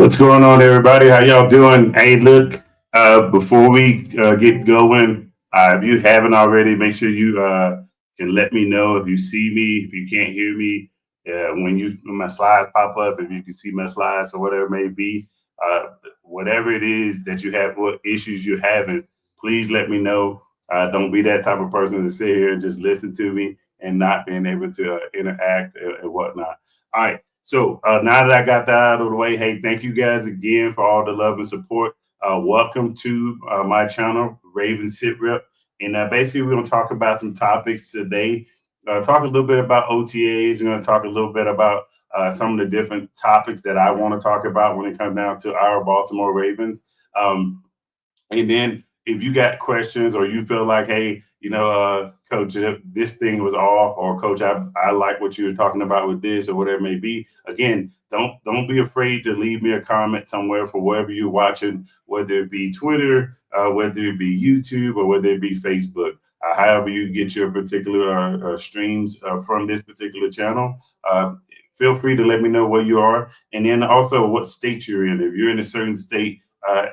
What's going on, everybody? How y'all doing? Hey, look, before we get going, if you haven't already, make sure you can let me know if you see me, if you can't hear me, when my slides pop up, if you can see my slides or whatever it may be, uh, whatever it is that you have, what issues you're having, please let me know. Don't be that type of person to sit here and just listen to me and not being able to interact and whatnot. All right. So now that I got that out of the way, hey, thank you guys again for all the love and support. Welcome to my channel, Raven Sitrep. And basically, we're going to talk about some topics today. Talk a little bit about OTAs. We're going to talk a little bit about some of the different topics that I want to talk about when it comes down to our Baltimore Ravens. And then if you got questions or you feel like, hey, Coach, this thing was off, or Coach, I like what you were talking about with this, or whatever it may be. Again, don't be afraid to leave me a comment somewhere for wherever you're watching, whether it be Twitter, whether it be YouTube, or whether it be Facebook. However you get your particular streams from this particular channel, feel free to let me know where you are, and then also what state you're in. If you're in a certain state,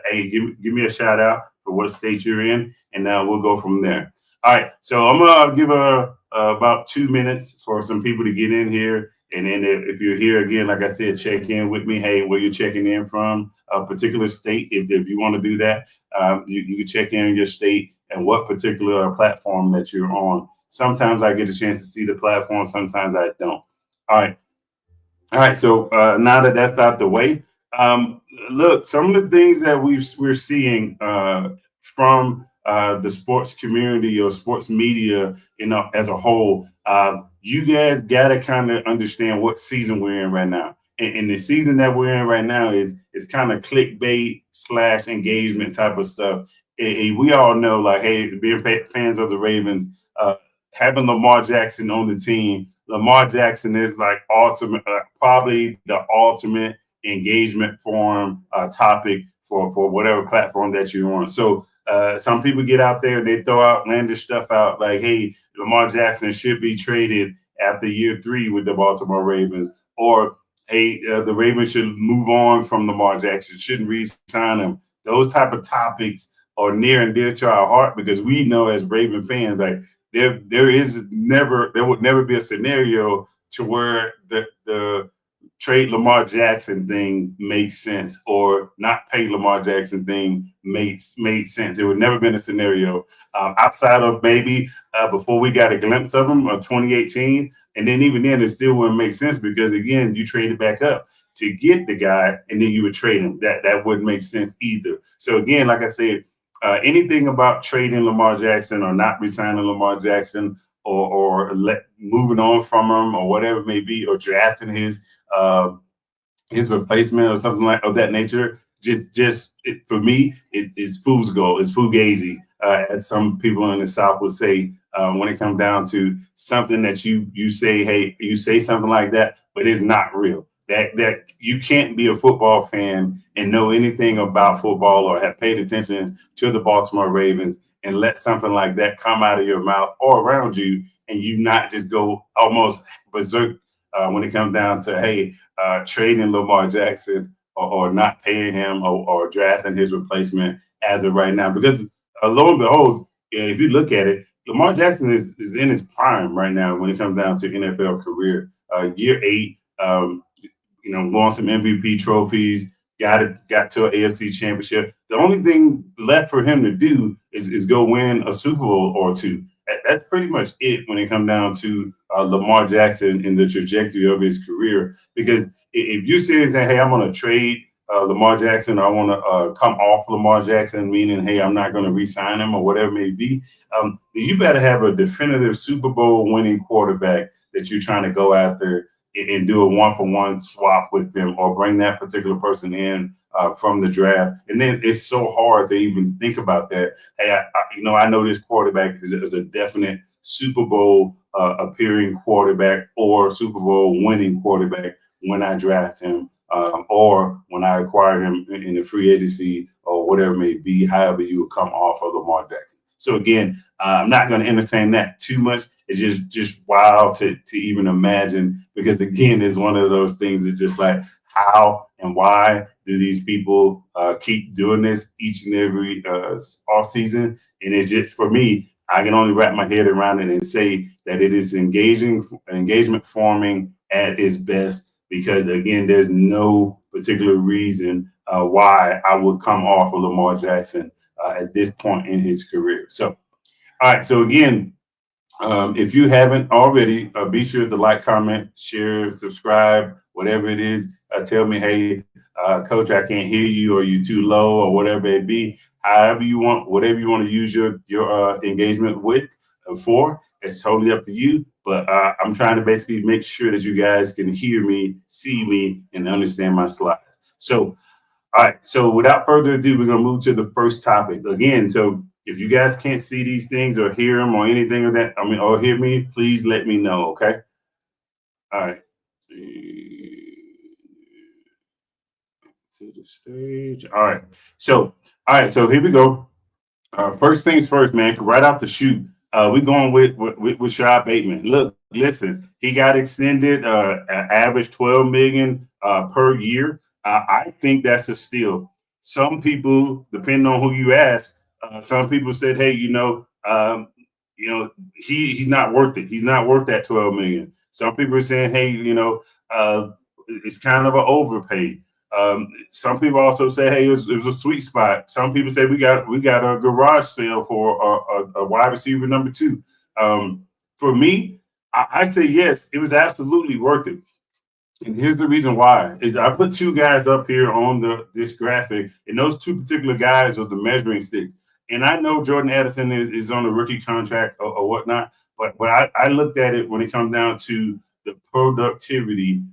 hey, give me a shout out for what state you're in, and now we'll go from there. All right, so I'm gonna give about 2 minutes for some people to get in here, and then if you're here again, like I said, check in with me. Hey, where you're checking in from, a particular state. If you want to do that, you can check in your state and what particular platform that you're on. Sometimes I get a chance to see the platform, sometimes I don't. All right. All right, so now that that's out the way, look, some of the things that we're seeing from the sports community or sports media, as a whole, you guys got to kind of understand what season we're in right now. And the season that we're in right now is kind of clickbait / engagement type of stuff. And we all know, like, hey, being fans of the Ravens, having Lamar Jackson on the team. Lamar Jackson is like probably the ultimate engagement forum topic for whatever platform that you're on. So some people get out there and they throw outlandish stuff out like, hey, Lamar Jackson should be traded after year 3 with the Baltimore Ravens, or hey, the Ravens should move on from Lamar Jackson, shouldn't re-sign him. Those type of topics are near and dear to our heart because we know as Raven fans, like, there would never be a scenario to where the trade Lamar Jackson thing makes sense, or not pay Lamar Jackson thing made sense. It would never been a scenario outside of maybe before we got a glimpse of him of 2018, and then even then it still wouldn't make sense because again you traded back up to get the guy, and then you would trade him. That wouldn't make sense either. So again, like I said. Anything about trading Lamar Jackson or not resigning Lamar Jackson or moving on from him or whatever it may be, or drafting his replacement or something like of that nature, for me, it's fool's gold. It's fugazi, as some people in the South would say, when it comes down to something that you say, hey, you say something like that, but it's not real. That you can't be a football fan and know anything about football or have paid attention to the Baltimore Ravens and let something like that come out of your mouth or around you, and you not just go almost berserk when it comes down to, hey, trading Lamar Jackson or not paying him or drafting his replacement as of right now. Because lo and behold, if you look at it, Lamar Jackson is in his prime right now when it comes down to NFL career. Year 8, won some MVP trophies, got to an AFC championship. The only thing left for him to do is go win a Super Bowl or two. That's pretty much it when it comes down to Lamar Jackson and the trajectory of his career. Because if you sit and say, hey, I'm going to trade Lamar Jackson, or I want to come off Lamar Jackson, meaning, hey, I'm not going to re-sign him or whatever it may be, then you better have a definitive Super Bowl winning quarterback that you're trying to go after and do a one-for-one swap with them, or bring that particular person in from the draft. And then it's so hard to even think about that. Hey, I know this quarterback is a definite Super Bowl appearing quarterback or Super Bowl winning quarterback when I draft him, or when I acquire him in the free agency or whatever it may be, however you would come off of Lamar Jackson. So again, I'm not going to entertain that too much. It's just wild to even imagine, because again, it's one of those things that's just like, how and why do these people keep doing this each and every off season. And it's just for me, I can only wrap my head around it and say that it is engagement forming at its best, because again, there's no particular reason why I would come off of Lamar Jackson at this point in his career. So, all right. So again, if you haven't already, be sure to like, comment, share, subscribe, whatever it is. Tell me, hey, coach, I can't hear you, or you too low, or whatever it be. However you want, whatever you want to use your engagement with for, it's totally up to you. But I'm trying to basically make sure that you guys can hear me, see me, and understand my slides. So all right. So without further ado, we're gonna move to the first topic again. So if you guys can't see these things or hear them or anything of that, or hear me, please let me know. Okay. All right. To the stage. All right. So here we go. First things first, man. Right out the shoot, we going with Rashad Bateman. Look, listen, he got extended, average 12 million per year. I think that's a steal. Some people, depending on who you ask, some people said, hey, he's not worth it. He's not worth that 12 million. Some people are saying, hey, it's kind of an overpay. Some people also say, "Hey, it was a sweet spot." Some people say we got a garage sale for a wide receiver number two. For me, I say yes, it was absolutely worth it. And here's the reason why: is I put two guys up here on this graphic, and those two particular guys are the measuring sticks. And I know Jordan Addison is on a rookie contract or whatnot, but I looked at it when it comes down to the productivity.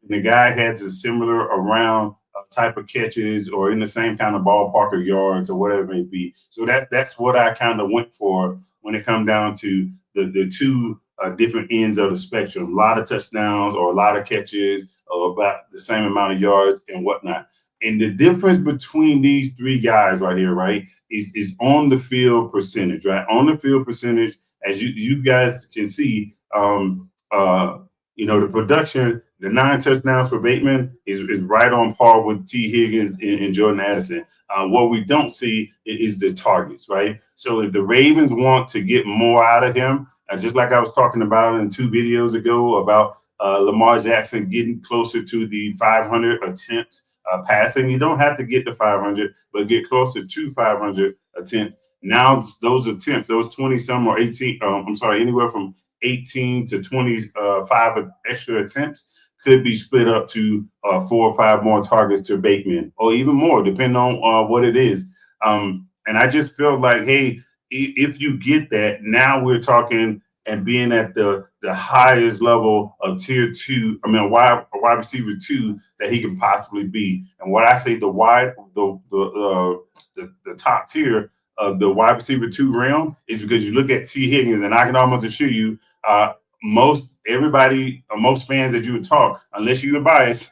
The guy has a similar around type of catches or in the same kind of ballpark or yards or whatever it may be. So that's what I kind of went for when it comes down to the two different ends of the spectrum. A lot of touchdowns or a lot of catches or about the same amount of yards and whatnot. And the difference between these three guys right here, right, is on the field percentage, right? On the field percentage, as you guys can see, the production, the 9 touchdowns for Bateman is right on par with T. Higgins and Jordan Addison. What we don't see is the targets, right? So if the Ravens want to get more out of him, just like I was talking about in 2 videos ago about Lamar Jackson getting closer to the 500 attempts passing, you don't have to get to 500, but get closer to 500 attempts. Now those attempts, those 20 some or 18, anywhere from 18 to 25 extra attempts could be split up to 4 or 5 more targets to Bateman, or even more, depending on what it is. And I just feel like, hey, if you get that, now we're talking and being at the highest level of tier 2, a wide receiver 2 that he can possibly be. And what I say, the top tier of the wide receiver 2 realm is because you look at T. Higgins, and I can almost assure you, most fans that you would talk, unless you're biased,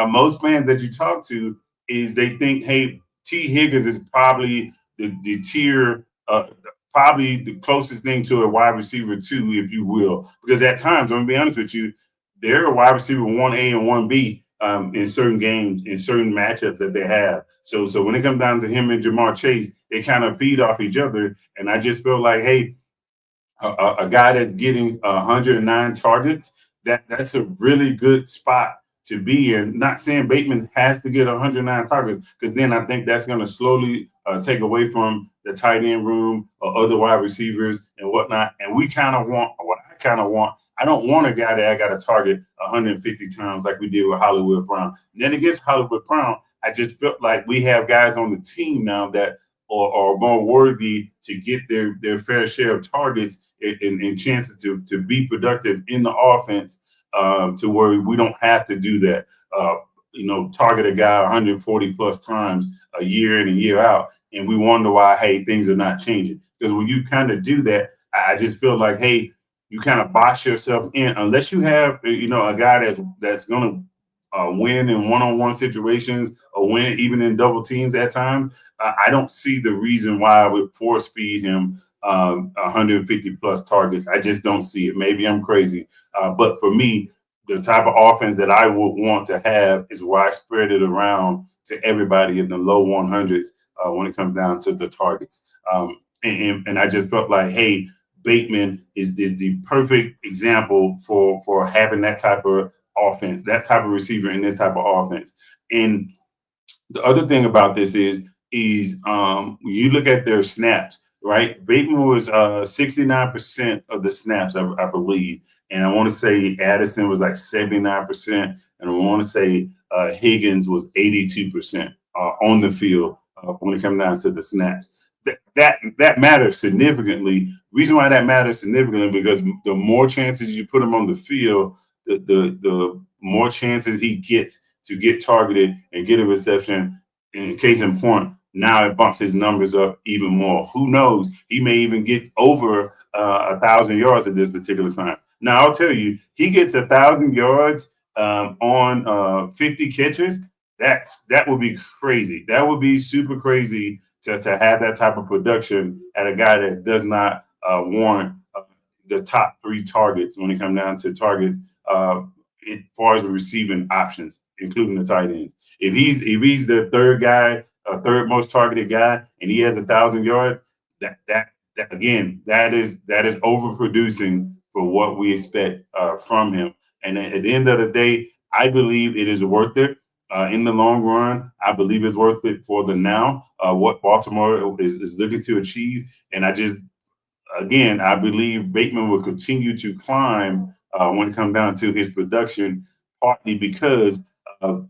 most fans that you talk to is they think, hey, T. Higgins is probably the tier, probably the closest thing to a wide receiver 2, if you will. Because at times, I'm gonna be honest with you, they're a wide receiver 1A and 1B in certain games, in certain matchups that they have. So when it comes down to him and Jamar Chase, they kind of feed off each other. And I just feel like, hey, a guy that's getting 109 targets, that's a really good spot to be in. Not saying Bateman has to get 109 targets, because then I think that's going to slowly take away from the tight end room or other wide receivers and whatnot. And we kind of want what I kind of want. I don't want a guy that I got to target 150 times like we did with Hollywood Brown. And then against Hollywood Brown, I just felt like we have guys on the team now that are more worthy to get their fair share of targets and chances to be productive in the offense, to where we don't have to do that. Target a guy 140 plus times a year in and year out, and we wonder why, hey, things are not changing. Because when you kind of do that, I just feel like, hey, you kind of box yourself in unless you have a guy that's going to win in one-on-one situations or win even in double teams at times. I don't see the reason why I would force feed him 150 plus targets. I just don't see it. Maybe I'm crazy, but for me, the type of offense that I would want to have is where I spread it around to everybody in the low 100s when it comes down to the targets. And I just felt like, hey, Bateman is the perfect example for having that type of offense, that type of receiver in this type of offense. And the other thing about this is when you look at their snaps, right? Bateman was 69% of the snaps, I believe, and I want to say Addison was like 79%, and I want to say Higgins was 82% on the field when it comes down to the snaps. That matters significantly. Reason why that matters significantly because the more chances you put him on the field, the more chances he gets to get targeted and get a reception. In case in point, now it bumps his numbers up even more. Who knows? He may even get over 1,000 yards at this particular time. Now I'll tell you, he gets 1,000 yards on 50 catches. That would be crazy. That would be super crazy to have that type of production at a guy that does not warrant the top three targets when it comes down to targets as far as the receiving options, including the tight ends. If he's the third guy, third most targeted guy, and he has 1,000 yards, that again, that is overproducing for what we expect from him. And at the end of the day, I believe it is worth it. In the long run, I believe it's worth it for the now, what Baltimore is looking to achieve. And I just again, I believe Bateman will continue to climb when it comes down to his production, partly because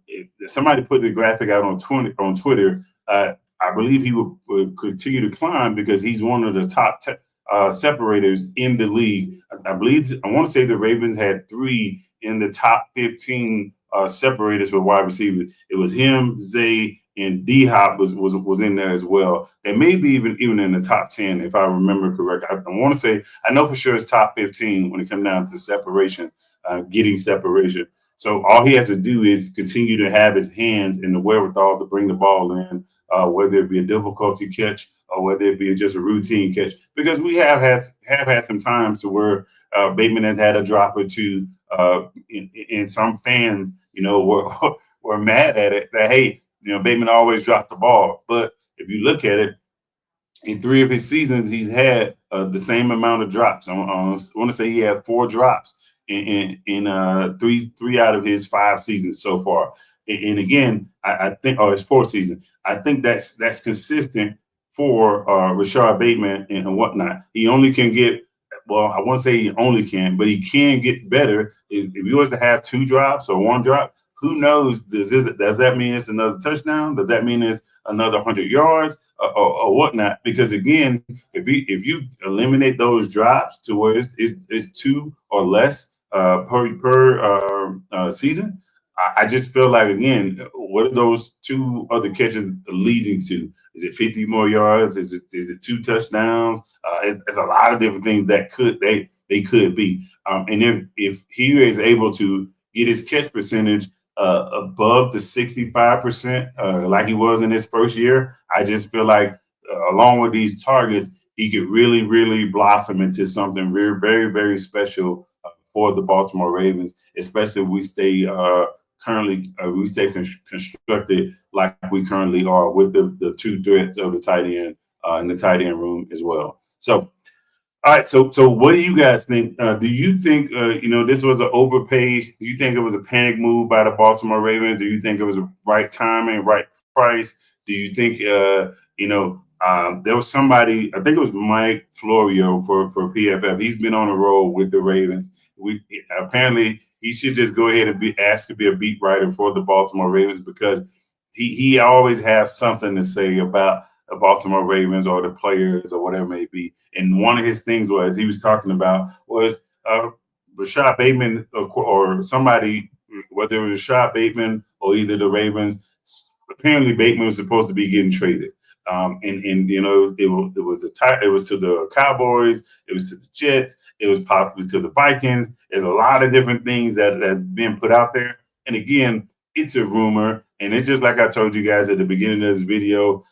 if somebody put the graphic out on Twitter. I believe he will continue to climb because he's one of the top separators in the league. I believe I want to say the Ravens had three in the top 15 separators for wide receivers. It was him, Zay, and D Hop was in there as well. And maybe even in the top 10, if I remember correct. I want to say I know for sure it's top 15 when it comes down to separation, getting separation. So all he has to do is continue to have his hands and the wherewithal to bring the ball in, whether it be a difficulty catch or whether it be just a routine catch. Because we have had some times to where Bateman has had a drop or two, and some fans, were mad at it that hey, Bateman always dropped the ball. But if you look at it, in three of his seasons, he's had the same amount of drops. I want to say he had four drops in three out of his 5 seasons so far. And again, I think, his fourth season. I think that's consistent for Rashard Bateman and whatnot. He only can get. Well, I won't say he only can, but he can get better. If he was to have two drops or one drop, who knows? Does that mean it's another touchdown? Does that mean it's another 100 yards or whatnot? Because again, if you eliminate those drops to where it's two or less per season, I just feel like again, what are those two other catches leading to? Is it 50 more yards? Is it two touchdowns? It's a lot of different things that they could be. And if he is able to get his catch percentage above the 65%, like he was in his first year, I just feel like along with these targets, he could really, really blossom into something very, very, very special for the Baltimore Ravens, especially if we stay constructed like we currently are with the two threats of the tight end in the tight end room as well. So all right, so what do you guys think? Do you think this was an overpay? Do you think it was a panic move by the Baltimore Ravens? Do you think it was a right timing, right price? Do you think there was somebody? I think it was Mike Florio for PFF. He's been on a roll with the Ravens. We apparently he should just go ahead and be asked to be a beat writer for the Baltimore Ravens because he always has something to say about the Baltimore Ravens or the players or whatever it may be. And one of his things he was talking about was Rashad Bateman or somebody, whether it was Rashad Bateman or either the Ravens. Apparently, Bateman was supposed to be getting traded. It was to the Cowboys, it was to the Jets, it was possibly to the Vikings. There's a lot of different things that's been put out there. And again, it's a rumor, and it's just like I told you guys at the beginning of this video.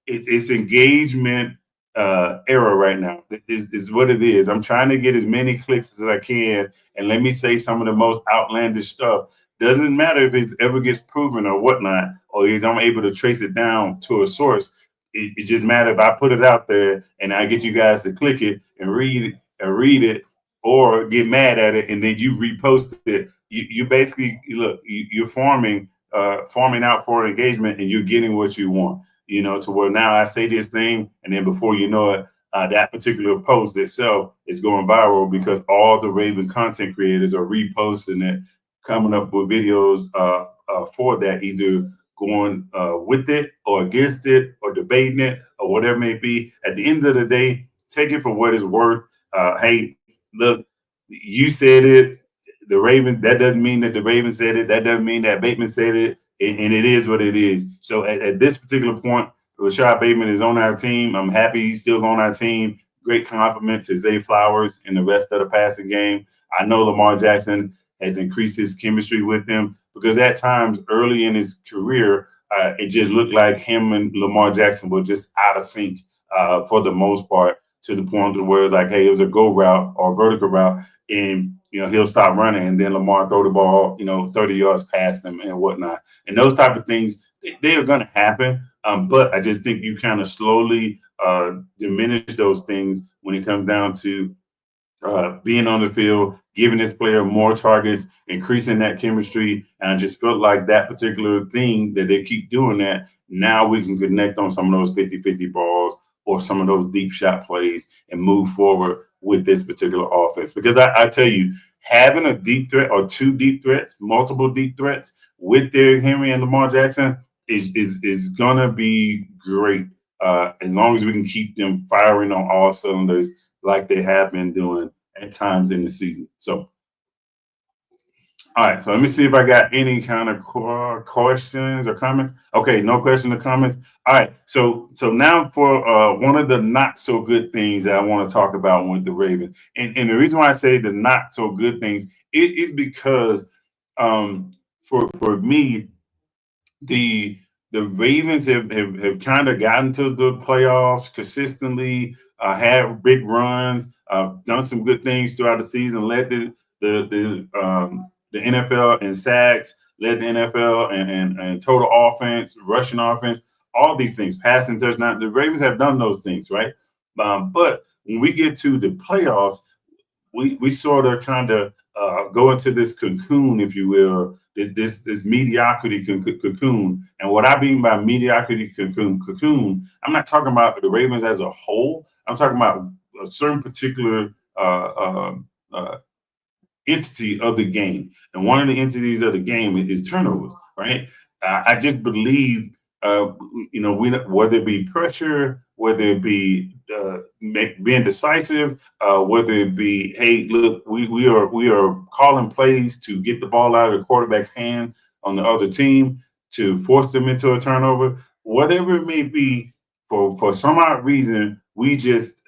It's engagement era right now. Is what it is. I'm trying to get as many clicks as I can, and let me say some of the most outlandish stuff. Doesn't matter if it ever gets proven or whatnot, or if I'm able to trace it down to a source. It just matters if I put it out there and I get you guys to click it and read it, or get mad at it, and then you repost it. You basically look. You're farming out for engagement, and you're getting what you want. To where now I say this thing, and then before you know it, that particular post itself is going viral because all the Raven content creators are reposting it, coming up with videos for that, either going with it or against it or debating it or whatever it may be. At the end of the day, take it for what it's worth. Hey, look, you said it. The Ravens. That doesn't mean that the Ravens said it. That doesn't mean that Bateman said it. And it is what it is. So at this particular point, Rashad Bateman is on our team. I'm happy he's still on our team. Great compliment to Zay Flowers and the rest of the passing game. I know Lamar Jackson has increased his chemistry with them because at times early in his career, it just looked like him and Lamar Jackson were just out of sync for the most part, to the point where it's like, hey, it was a go route or vertical route, and he'll stop running, and then Lamar throw the ball 30 yards past him and whatnot. And those type of things, they are going to happen. But I just think you kind of slowly diminish those things when it comes down to being on the field, giving this player more targets, increasing that chemistry. And I just felt like that particular thing that they keep doing that, now we can connect on some of those 50-50 balls or some of those deep shot plays and move forward with this particular offense. Because I tell you, having a deep threat or two deep threats, multiple deep threats with Derrick Henry and Lamar Jackson is gonna be great, as long as we can keep them firing on all cylinders like they have been doing at times in the season. So, all right. So let me see if I got any kind of questions or comments. Okay, no questions or comments. All right. So now for one of the not so good things that I want to talk about with the Ravens, and the reason why I say the not so good things, it is because for me, the the Ravens have kind of gotten to the playoffs consistently, had big runs, done some good things throughout the season, led the NFL in sacks, led the NFL and total offense, rushing offense, all these things, passing touchdowns. The Ravens have done those things, right? But when we get to the playoffs, we sort of kind of go into this cocoon, if you will, this mediocrity cocoon. And what I mean by mediocrity cocoon, I'm not talking about the Ravens as a whole. I'm talking about a certain particular entity of the game. And one of the entities of the game is turnovers, right? I just believe, whether it be pressure, whether it be being decisive, whether it be, hey, look, we are calling plays to get the ball out of the quarterback's hand on the other team to force them into a turnover, whatever it may be. For some odd reason, we just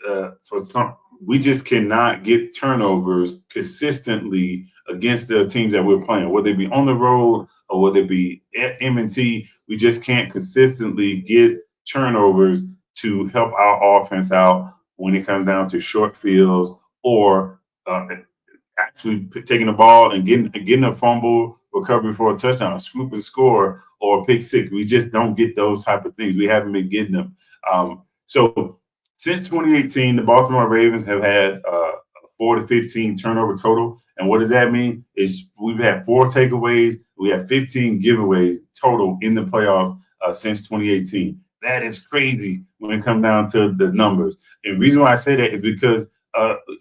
cannot get turnovers consistently against the teams that we're playing, whether it be on the road or whether it be at M&T. We just can't consistently get turnovers to help our offense out when it comes down to short fields or actually taking the ball and getting a fumble recovery for a touchdown, a scoop and score, or a pick six. We just don't get those type of things. We haven't been getting them. So since 2018, the Baltimore Ravens have had a 4 to 15 turnover total. And what does that mean? Is we've had 4 takeaways. We have 15 giveaways total in the playoffs since 2018. That is crazy when it comes down to the numbers. And the reason why I say that is because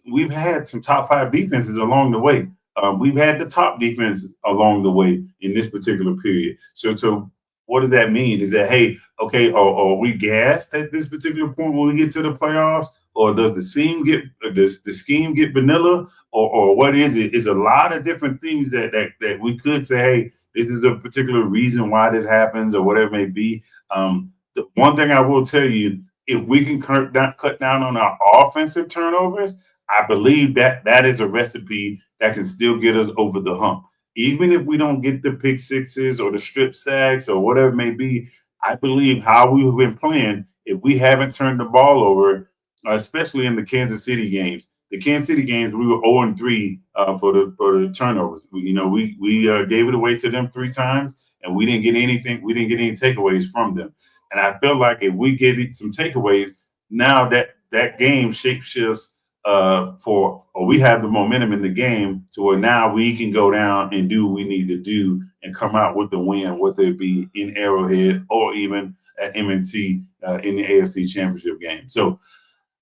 we've had some top 5 defenses along the way. We've had the top defenses along the way in this particular period. So what does that mean? Is that, hey, okay, are we gassed at this particular point when we get to the playoffs, or does the scheme get vanilla, or what is it? It's a lot of different things that we could say, hey, this is a particular reason why this happens, or whatever it may be. The one thing I will tell you, if we can cut down on our offensive turnovers, I believe that is a recipe that can still get us over the hump. Even if we don't get the pick sixes or the strip sacks or whatever it may be, I believe how we've been playing, if we haven't turned the ball over, especially in the Kansas City games. The Kansas City games, we were 0-3 for the turnovers. We gave it away to them 3 times, and we didn't get anything. We didn't get any takeaways from them. And I feel like if we get some takeaways, now that game shape shifts or we have the momentum in the game to where now we can go down and do what we need to do and come out with the win, whether it be in Arrowhead or even at M&T in the AFC Championship game. So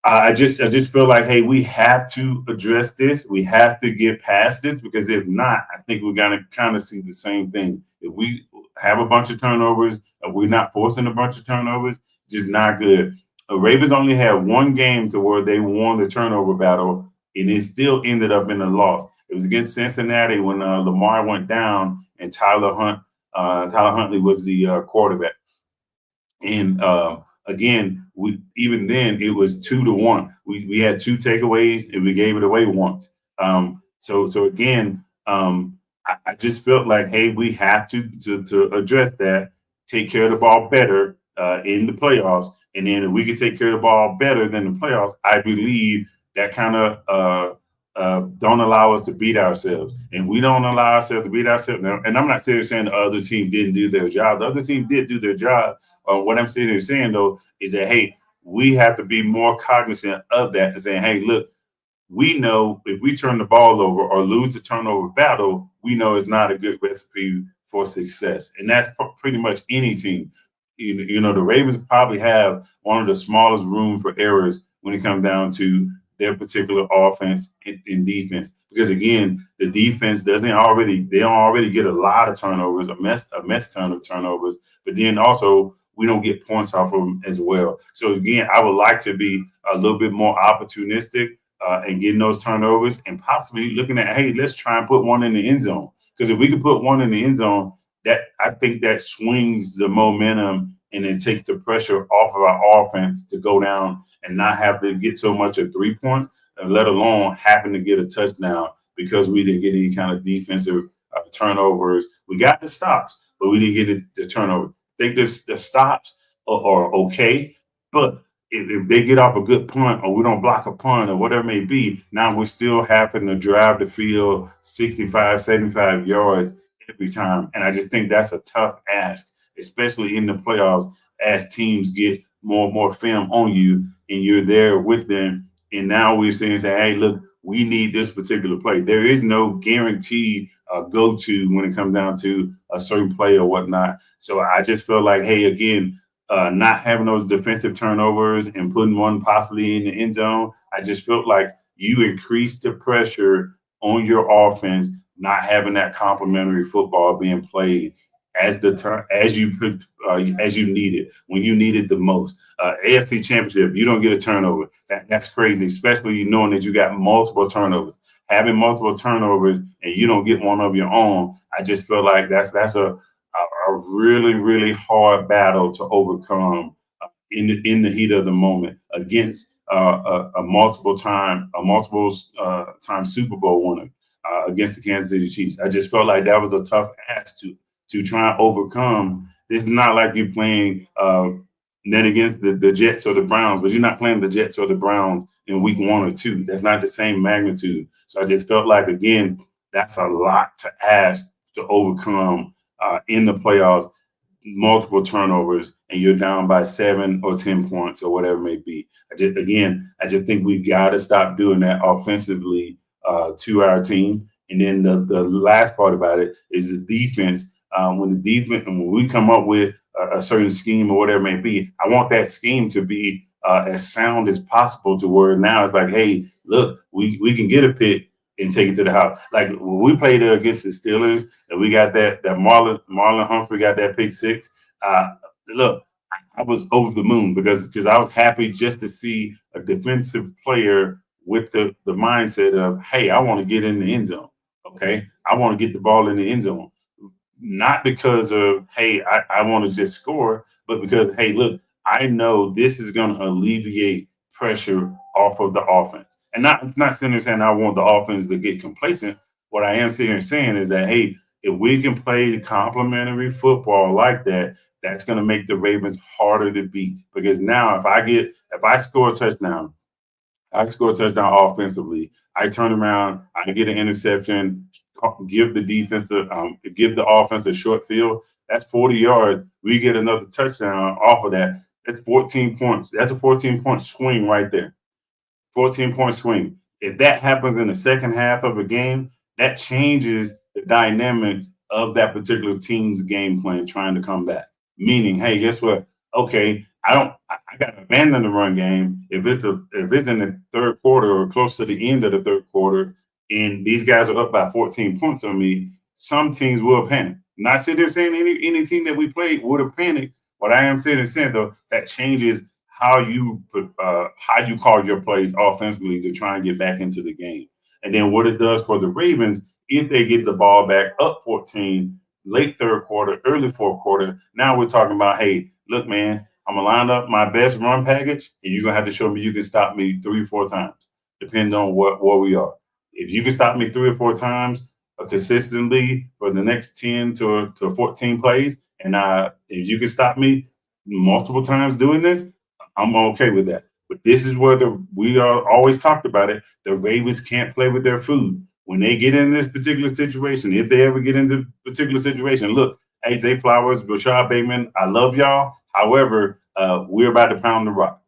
I just feel like, hey, we have to address this. We have to get past this because if not, I think we're gonna kind of see the same thing. If we have a bunch of turnovers, if we're not forcing a bunch of turnovers, just not good. The Ravens only had one game to where they won the turnover battle, and it still ended up in a loss. It was against Cincinnati when Lamar went down and Tyler Huntley was the quarterback. And again, we even then it was 2-1. We had two takeaways and we gave it away once. So again, I just felt like, hey, we have to address that, take care of the ball better in the playoffs, and then if we can take care of the ball better than the playoffs, I believe that kind of don't allow us to beat ourselves. And we don't allow ourselves to beat ourselves. Now, and I'm not saying the other team didn't do their job. The other team did do their job. What I'm sitting here saying, though, is that, hey, we have to be more cognizant of that and saying, hey, look, we know if we turn the ball over or lose the turnover battle, we know it's not a good recipe for success. And that's pretty much any team. The Ravens probably have one of the smallest room for errors when it comes down to their particular offense and defense. Because again, the defense they don't already get a lot of turnovers, a mess ton of turnovers, but then also we don't get points off of them as well. So again, I would like to be a little bit more opportunistic and getting those turnovers and possibly looking at, hey, let's try and put one in the end zone. Because if we could put one in the end zone, that I think that swings the momentum and it takes the pressure off of our offense to go down and not have to get so much of 3 points, let alone having to get a touchdown because we didn't get any kind of defensive turnovers. We got the stops, but we didn't get the turnover. I think the stops are okay, but if they get off a good punt or we don't block a punt or whatever it may be, now we're still having to drive the field 65, 75 yards every time. And I just think that's a tough ask, especially in the playoffs as teams get more and more film on you and you're there with them. And now we're saying, hey, look, we need this particular play. There is no guaranteed go to when it comes down to a certain play or whatnot. So I just feel like, hey, again, not having those defensive turnovers and putting one possibly in the end zone, I just felt like you increased the pressure on your offense, not having that complementary football being played as you need it when you need it the most. AFC Championship, you don't get a turnover. That's crazy, especially knowing that you got multiple turnovers. Having multiple turnovers and you don't get one of your own, I just feel like that's a really, really hard battle to overcome in the heat of the moment against a multiple time Super Bowl winner against the Kansas City Chiefs. I just felt like that was a tough ask to try and overcome. This is not like you're playing then against the Jets or the Browns, but you're not playing the Jets or the Browns in week 1 or 2. That's not the same magnitude. So I just felt like, again, that's a lot to ask to overcome in the playoffs, multiple turnovers, and you're down by 7 or 10 points or whatever it may be. I just think we got to stop doing that offensively to our team. And then the last part about it is the defense. When we come up with a certain scheme or whatever it may be, I want that scheme to be as sound as possible to where now it's like, hey, look, we can get a pick and take it to the house. Like when we played against the Steelers and we got that Marlon Humphrey got that pick six. Look, I was over the moon because I was happy just to see a defensive player with the mindset of, hey, I want to get in the end zone. Okay, I want to get the ball in the end zone, not because of, hey, I want to just score, but because, hey, look, I know this is going to alleviate pressure off of the offense. And not sitting there saying I want the offense to get complacent. What I am sitting here saying is that, hey, if we can play complementary football like that, that's going to make the Ravens harder to beat. Because now if I score a touchdown I score a touchdown offensively. I turn around, I get an interception, give the give the offense a short field. That's 40 yards. We get another touchdown off of that. That's 14 points. That's a 14-point swing right there. 14-point swing. If that happens in the second half of a game, that changes the dynamics of that particular team's game plan trying to come back. Meaning, hey, guess what? Okay, I got to abandon the run game if it's in the third quarter or close to the end of the third quarter, and these guys are up by 14 points on me. Some teams will panic. Not sitting there saying any team that we played would have panicked. What I am saying though, that changes how you call your plays offensively to try and get back into the game. And then what it does for the Ravens, if they get the ball back up 14, late third quarter, early fourth quarter, now we're talking about, hey, look, man, I'm gonna line up my best run package, and you're gonna have to show me you can stop me 3 or 4 times, depending on where we are. If you can stop me 3 or 4 times consistently for the next 10 to 14 plays, and if you can stop me multiple times doing this, I'm okay with that. But this is where we are always talked about it. The Ravens can't play with their food. When they get in this particular situation, if they ever get into a particular situation, look, hey, Zay Flowers, Rashad Bateman, I love y'all. However, we're about to pound the rock.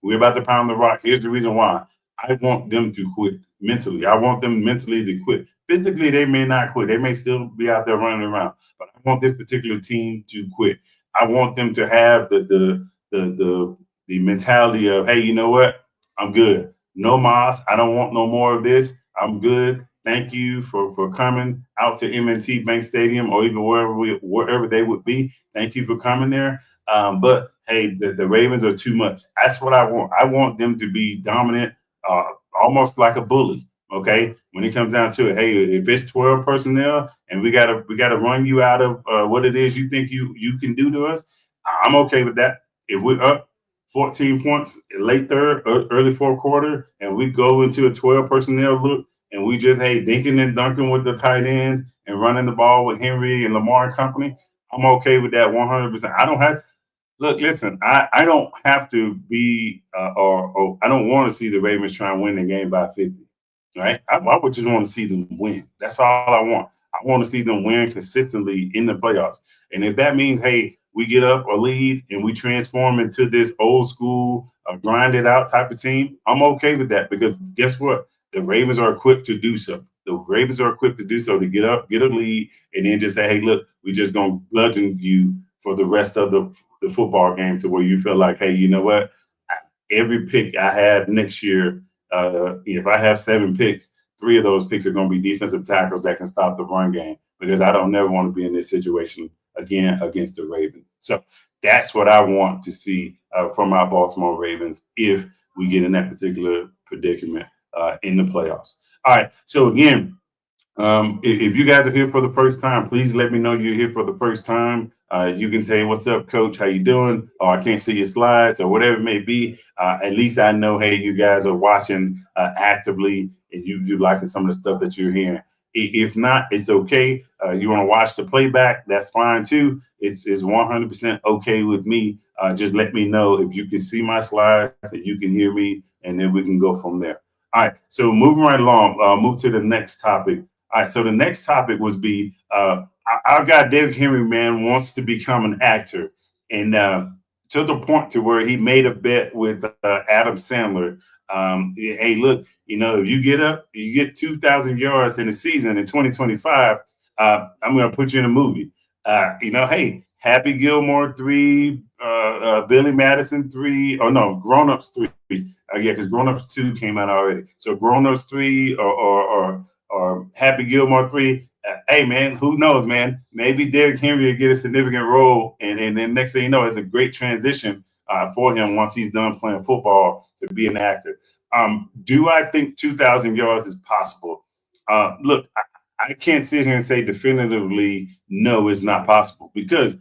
We're about to pound the rock. Here's the reason why. I want them to quit mentally. I want them mentally to quit. Physically, they may not quit. They may still be out there running around. But I want this particular team to quit. I want them to have the mentality of, hey, you know what? I'm good. No mas. I don't want no more of this. I'm good. Thank you for coming out to M&T Bank Stadium or even wherever they would be. Thank you for coming there. But hey, the Ravens are too much. That's what I want. I want them to be dominant, uh, almost like a bully. Okay, when it comes down to it, hey, if it's 12 personnel and we gotta run you out of what it is you think you can do to us, I'm okay with that. If we're up 14 points late third, early fourth quarter, and we go into a 12 personnel look, and we just, hey, dinking and dunking with the tight ends and running the ball with Henry and Lamar and company, I'm okay with that 100%. I don't have, look, listen, I don't have to be, or I don't want to see the Ravens try and win the game by 50, right? I would just want to see them win. That's all I want. I want to see them win consistently in the playoffs. And if that means, hey, we get up a lead and we transform into this old school, grind it out type of team, I'm okay with that because guess what? The Ravens are equipped to do so. The Ravens are equipped to do so to get up, get a lead, and then just say, hey, look, we just going to bludgeon you for the rest of the football game to where you feel like, hey, you know what? Every pick I have next year, if I have 7 picks, 3 of those picks are going to be defensive tackles that can stop the run game because I don't never want to be in this situation again against the Ravens. So that's what I want to see from our Baltimore Ravens if we get in that particular predicament in the playoffs. All right. So again, if you guys are here for the first time, please let me know you're here for the first time. You can say, "What's up, Coach? How you doing?" Or I can't see your slides, or whatever it may be. At least I know, hey, you guys are watching actively, and you liking some of the stuff that you're hearing. If not, it's okay. You want to watch the playback? That's fine too. It's 100% okay with me. Just let me know if you can see my slides and you can hear me, and then we can go from there. All right. So moving right along, move to the next topic. All right, so the next topic was our guy Derrick Henry, man, wants to become an actor, and to the point to where he made a bet with Adam Sandler. Hey, look, if you get up, you get 2,000 yards in a season in 2025, I'm going to put you in a movie. Hey, Happy Gilmore 3, Billy Madison 3, or no, Grown Ups 3. Yeah, because Grown Ups 2 came out already. So Grown Ups 3 or Happy Gilmore 3. Hey, man, who knows, man? Maybe Derrick Henry will get a significant role. And then next thing you know, it's a great transition for him once he's done playing football to be an actor. Do I think 2,000 yards is possible? Look, I can't sit here and say definitively, no, it's not possible because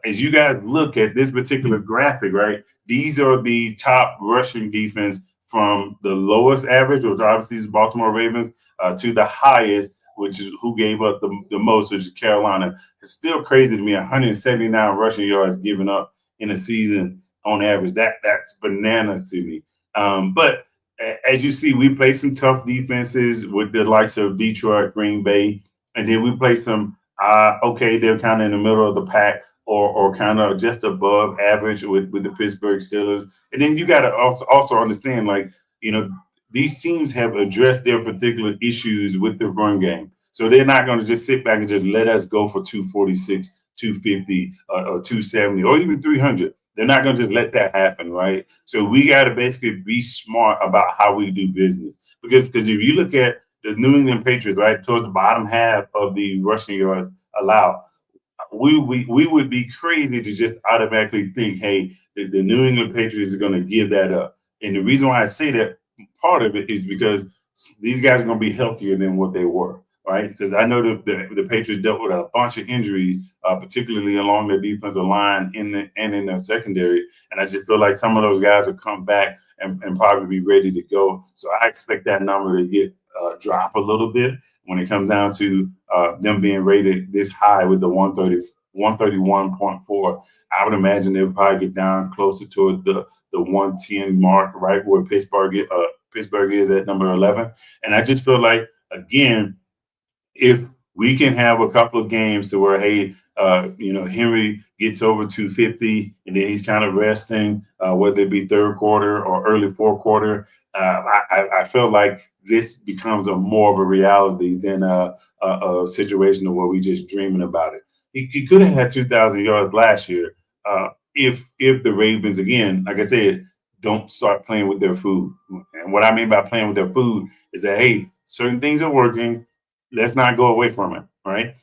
as you guys look at this particular graphic, right, these are the top rushing defense from the lowest average, which obviously is Baltimore Ravens, to the highest, which is who gave up the most, which is Carolina. It's still crazy to me, 179 rushing yards given up in a season on average. That's bananas to me. But as you see, we play some tough defenses with the likes of Detroit, Green Bay, and then we play some. Okay, they're kind of in the middle of the pack, or kind of just above average with the Pittsburgh Steelers. And then you got to also understand, like, you know, these teams have addressed their particular issues with the run game, so they're not going to just sit back and just let us go for 246, 250, or 270, or even 300. They're not going to just let that happen, right? So we got to basically be smart about how we do business, because if you look at the New England Patriots, right, towards the bottom half of the rushing yards allowed, we would be crazy to just automatically think, hey, the New England Patriots are going to give that up. And the reason why I say that, part of it is because these guys are going to be healthier than what they were, right? Because I know the Patriots dealt with a bunch of injuries, particularly along the defensive line in the secondary. And I just feel like some of those guys will come back and probably be ready to go. So I expect that number to get drop a little bit when it comes down to them being rated this high with the 131.4. I would imagine they'll probably get down closer to the 110 mark, right where Pittsburgh is at number 11. And I just feel like, again, if we can have a couple of games to where, hey, Henry gets over 250 and then he's kind of resting, whether it be third quarter or early fourth quarter, I feel like this becomes a more of a reality than a situation where we just dreaming about it. He could have had 2,000 yards last year, if the Ravens, again, like I said, don't start playing with their food. And what I mean by playing with their food is that, hey, certain things are working, let's not go away from it, right?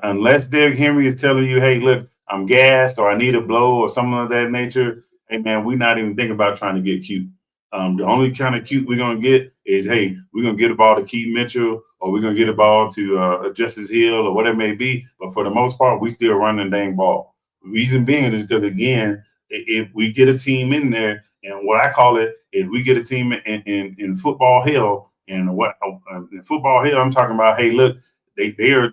Unless Derrick Henry is telling you, hey, look, I'm gassed or I need a blow or something of that nature, hey, man, we're not even thinking about trying to get cute. The only kind of cute we're going to get is, hey, we're going to get a ball to Keith Mitchell, or we're going to get a ball to Justice Hill, or whatever it may be. But for the most part, we still run the dang ball. Reason being is because, again, if we get a team in there, and what I call it is we get a team in football hell, and what in football hell, I'm talking about, hey, look, they are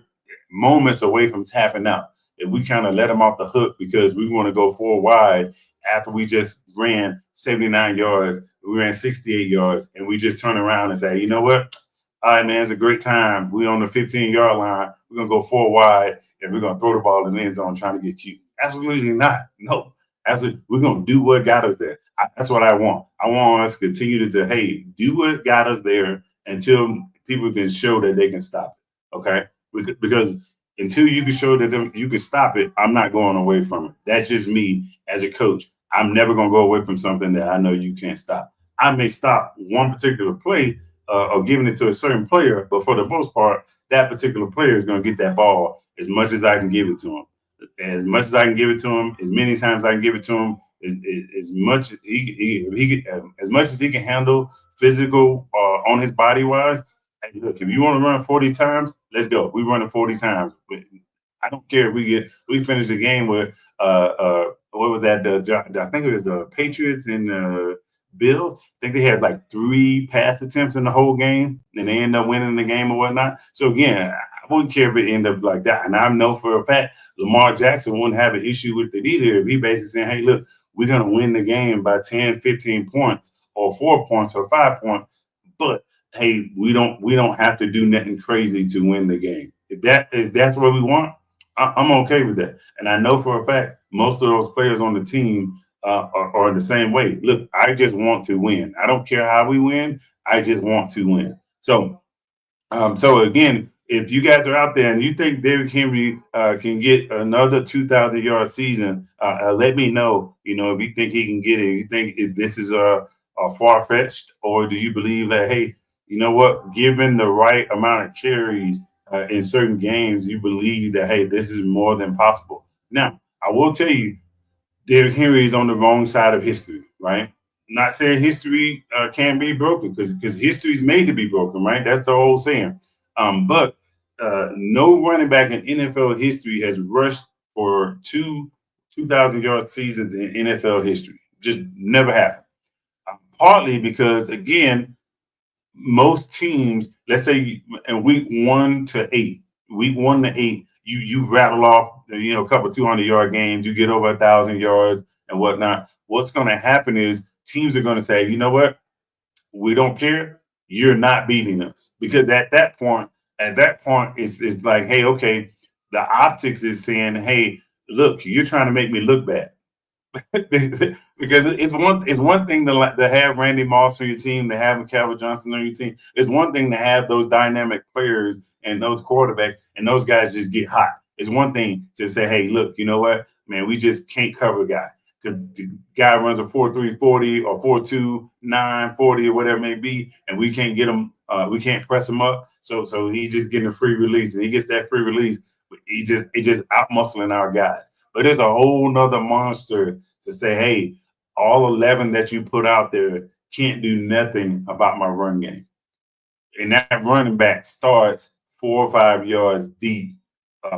moments away from tapping out. If we kind of let them off the hook because we want to go four wide after we just ran 79 yards, we ran 68 yards, and we just turn around and say, you know what? All right, man, it's a great time. We're on the 15-yard line. We're going to go four wide, and we're going to throw the ball in the end zone trying to get cute. Absolutely not. No. Absolutely. We're going to do what got us there. That's what I want. I want us to continue to, hey, do what got us there until people can show that they can stop it. Okay? Because until you can show that you can stop it, I'm not going away from it. That's just me as a coach. I'm never going to go away from something that I know you can't stop. I may stop one particular play or giving it to a certain player, but for the most part, that particular player is going to get that ball as much as I can give it to him. As much as I can give it to him, as many times I can give it to him, as much as much as he can handle physical on his body wise. Hey, look, if you want to run 40 times, let's go. We run it 40 times. But I don't care if we finish the game with what was that? I think it was the Patriots and the Bills. I think they had like 3 pass attempts in the whole game, and they end up winning the game or whatnot. So again, I wouldn't care if it ended up like that. And I know for a fact Lamar Jackson wouldn't have an issue with it either if he basically saying, hey, look, we're going to win the game by 10, 15 points or 4 points or 5 points. But hey, we don't have to do nothing crazy to win the game. If that's what we want, I'm okay with that. And I know for a fact most of those players on the team are the same way. Look, I just want to win. I don't care how we win. I just want to win. So again, if you guys are out there and you think Derrick Henry can get another 2,000-yard season, let me know. You know, if you think he can get it, you think this is a far fetched, or do you believe that, hey, you know what, given the right amount of carries in certain games, you believe that, hey, this is more than possible. Now, I will tell you, Derrick Henry is on the wrong side of history, right? Not saying history can be broken, because history is made to be broken, right? That's the old saying. But no running back in NFL history has rushed for 2,000-yard seasons in NFL history. Just never happened. Partly because, again, most teams, let's say in week 1 to 8, you rattle off, a couple 200-yard games, you get over 1,000 yards and whatnot. What's going to happen is teams are going to say, you know what, we don't care. You're not beating us because at that point, it's like, hey, okay, the optics is saying, hey, look, you're trying to make me look bad. Because it's one thing to have Randy Moss on your team, to have Calvin Johnson on your team. It's one thing to have those dynamic players and those quarterbacks and those guys just get hot. It's one thing to say, hey, look, you know what, man, we just can't cover a guy because the guy runs a 4.3 40 or 4.2 9 40 or whatever it may be, and we can't get him. We can't press him up. So he's just getting a free release, and he gets that free release. He just out muscling our guys. But there's a whole nother monster to say, hey, all 11 that you put out there can't do nothing about my run game. And that running back starts 4 or 5 yards deep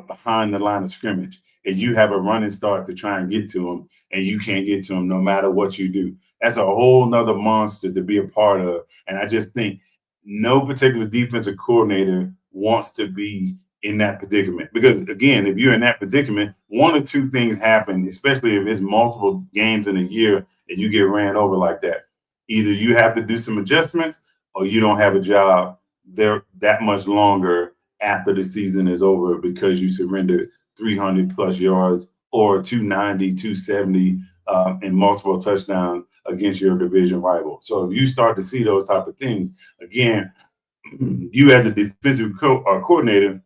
behind the line of scrimmage. And you have a running start to try and get to him, and you can't get to him no matter what you do. That's a whole nother monster to be a part of. And I just think no particular defensive coordinator wants to be in that predicament. Because again, if you're in that predicament, one or two things happen, especially if it's multiple games in a year and you get ran over like that. Either you have to do some adjustments or you don't have a job there that much longer after the season is over because you surrendered 300 plus yards or 290, 270 in multiple touchdowns against your division rival. So if you start to see those type of things, again, you as a defensive coordinator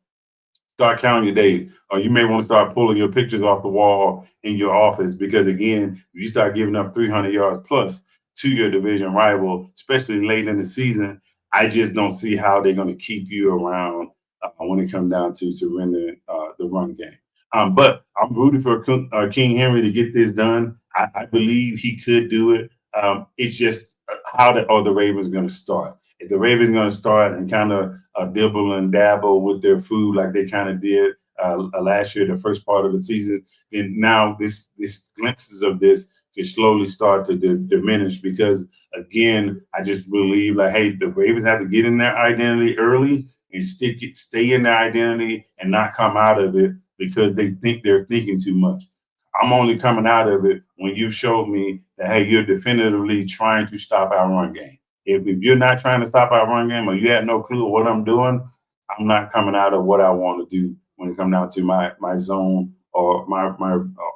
start counting your days, or you may want to start pulling your pictures off the wall in your office because again, if you start giving up 300 yards plus to your division rival, especially late in the season, I just don't see how they're going to keep you around when it comes down to surrendering the run game. But I'm rooting for King Henry to get this done. I believe he could do it. It's just how are the Ravens going to start? If the Ravens going to start and kind of dibble and dabble with their food like they kind of did last year, the first part of the season, then now this glimpses of this can slowly start to diminish because again, I just believe like, hey, the Ravens have to get in their identity early and stay in their identity and not come out of it because they think they're thinking too much. I'm only coming out of it when you showed me that, hey, you're definitively trying to stop our run game. If you're not trying to stop our run game or you have no clue of what I'm doing, I'm not coming out of what I want to do when it comes down to my zone or my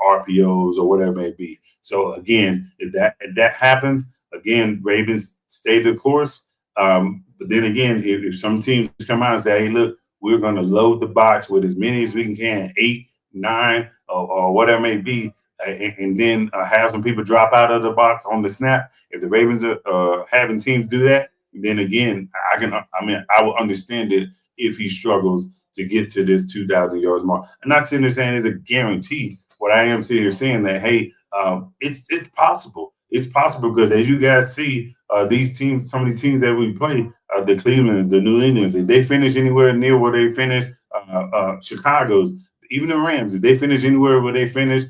RPOs or whatever it may be. So again, if that happens, again, Ravens stay the course. But then again, if some teams come out and say, hey, look, we're going to load the box with as many as we can, 8, 9, or whatever it may be, and then have some people drop out of the box on the snap. If the Ravens are having teams do that, then again, I will understand it if he struggles to get to this 2,000 yards mark. I'm not sitting there saying it's a guarantee. What I am sitting here saying that, hey, it's possible. It's possible because as you guys see, these teams, some of these teams that we play, the Clevelands, the New Englands, if they finish anywhere near where they finished, Chicago's, even the Rams, if they finish anywhere where they finished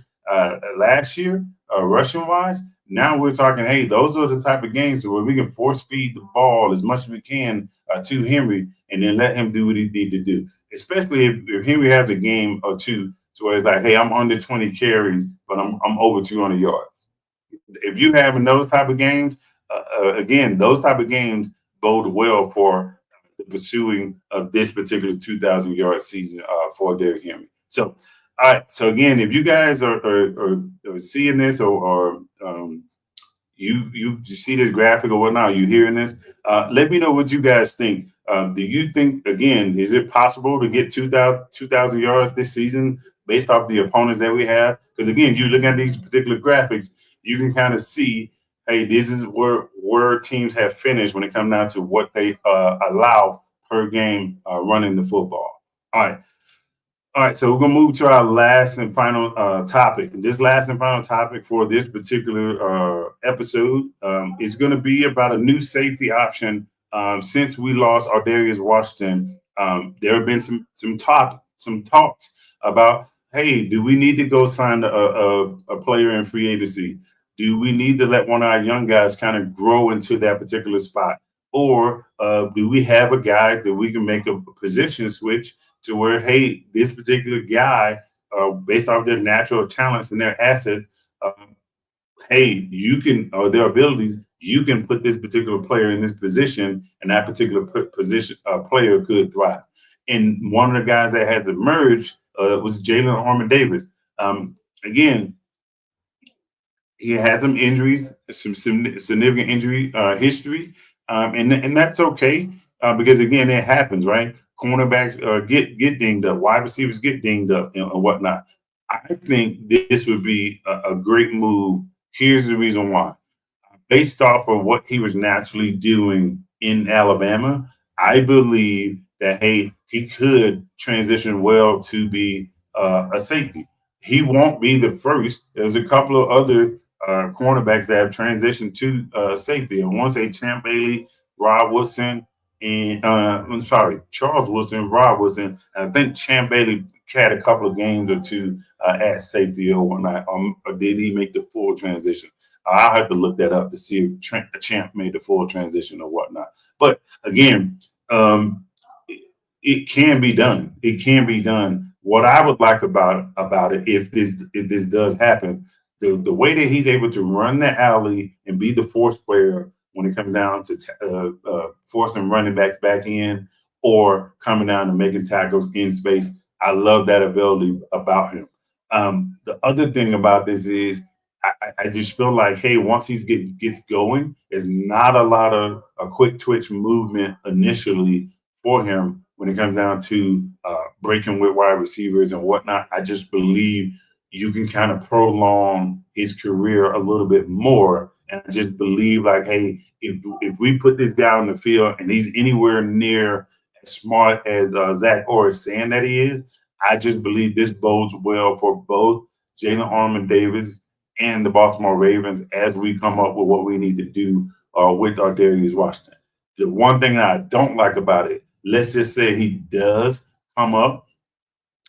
last year, rushing wise, now we're talking, hey, those are the type of games where we can force feed the ball as much as we can to Henry and then let him do what he need to do. Especially if Henry has a game or two to where it's like, hey, I'm under 20 carries, but I'm over 200 yards. If you having those type of games, again, those type of games bode well for the pursuing of this particular 2,000 yard season for Derrick Henry. So, all right. So again, if you guys are seeing this or you see this graphic or whatnot, you hearing this, let me know what you guys think. Do you think, again, is it possible to get 2,000 yards this season based off the opponents that we have? Because again, you look at these particular graphics, you can kind of see, hey, this is where teams have finished when it comes down to what they allow per game running the football. All right. All right, so we're gonna move to our last and final topic. And this last and final topic for this particular episode is going to be about a new safety option. Since we lost Ardarius Washington, there have been some talks about, hey, do we need to go sign a player in free agency? Do we need to let one of our young guys kind of grow into that particular spot, or do we have a guy that we can make a position switch to where, hey, this particular guy, based off their natural talents and their assets, uh, hey, you can, or their abilities, you can put this particular player in this position, and that particular position player could thrive. And one of the guys that has emerged was Jalen Harmon Davis. Again, he had some injuries, some significant injury history, and that's okay because again, it happens, right? Cornerbacks get dinged up, wide receivers get dinged up, and whatnot. I think this would be a great move. Here's the reason why: based off of what he was naturally doing in Alabama, I believe that hey, he could transition well to be a safety. He won't be the first. There's a couple of other cornerbacks that have transitioned to safety. I want to say Champ Bailey, Rob Wilson, and I'm sorry, Charles Wilson, Rob Wilson. And I think Champ Bailey had a couple of games or two at safety or whatnot. Or did he make the full transition? I'll have to look that up to see if Champ made the full transition or whatnot. But again, it, it can be done. It can be done. What I would like about it, if this does happen, the way that he's able to run the alley and be the force player when it comes down to forcing running backs back in or coming down and making tackles in space, I love that ability about him. The other thing about this is I just feel like, hey, once gets going, there's not a lot of a quick twitch movement initially for him when it comes down to breaking with wide receivers and whatnot. I just believe you can kind of prolong his career a little bit more. And I just believe, like, hey, if we put this guy on the field and he's anywhere near as smart as Zach Orr is saying that he is, I just believe this bodes well for both Jalen Armand Davis and the Baltimore Ravens as we come up with what we need to do with our Darius Washington. The one thing that I don't like about it, let's just say he does come up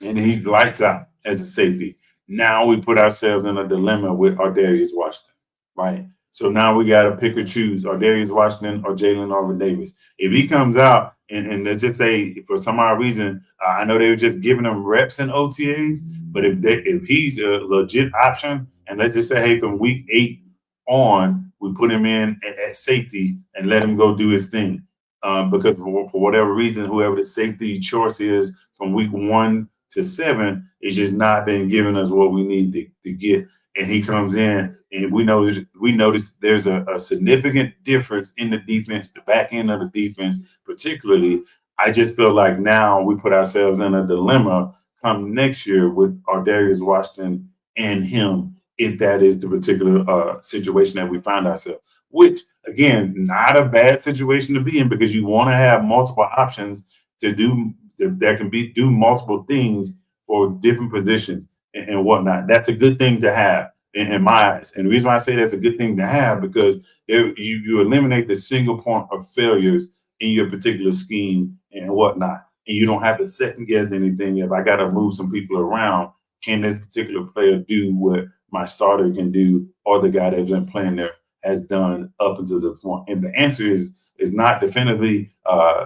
and he's lights out as a safety. Now we put ourselves in a dilemma with our Darius Washington, right? So now we got to pick or choose our Darius Washington or Jalen Arvin Davis. If he comes out and let's just say for some odd reason, I know they were just giving him reps in OTAs, but if he's a legit option, and let's just say, hey, from week 8 on, we put him in at safety and let him go do his thing. Because for whatever reason, whoever the safety choice is from week 1 to 7 is just not been giving us what we need to get. And he comes in, and we notice there's a significant difference in the defense, the back end of the defense, particularly. I just feel like now we put ourselves in a dilemma come next year with our Darius Washington and him, if that is the particular situation that we find ourselves. Which again, not a bad situation to be in because you want to have multiple options to do that can be do multiple things for different positions and whatnot. That's a good thing to have in my eyes. And the reason why I say that's a good thing to have because you eliminate the single point of failures in your particular scheme and whatnot. And you don't have to second guess anything. If I got to move some people around, can this particular player do what my starter can do or the guy that's been playing there has done up until the point? And the answer is not definitively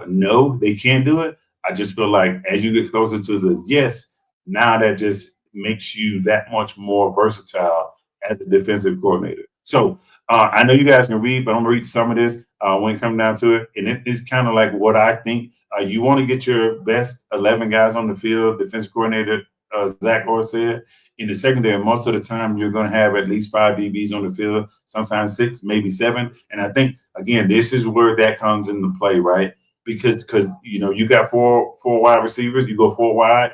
no, they can't do it. I just feel like as you get closer to the yes, now that just makes you that much more versatile as a defensive coordinator. So I know you guys can read, but I'm gonna read some of this when it comes down to it. And it's kind of like what I think. You want to get your best 11 guys on the field. Defensive coordinator Zach Orr said in the secondary, most of the time you're going to have at least 5 DBs on the field, sometimes 6, maybe 7. And I think again, this is where that comes into play, right? Because you got four wide receivers, you go 4 wide,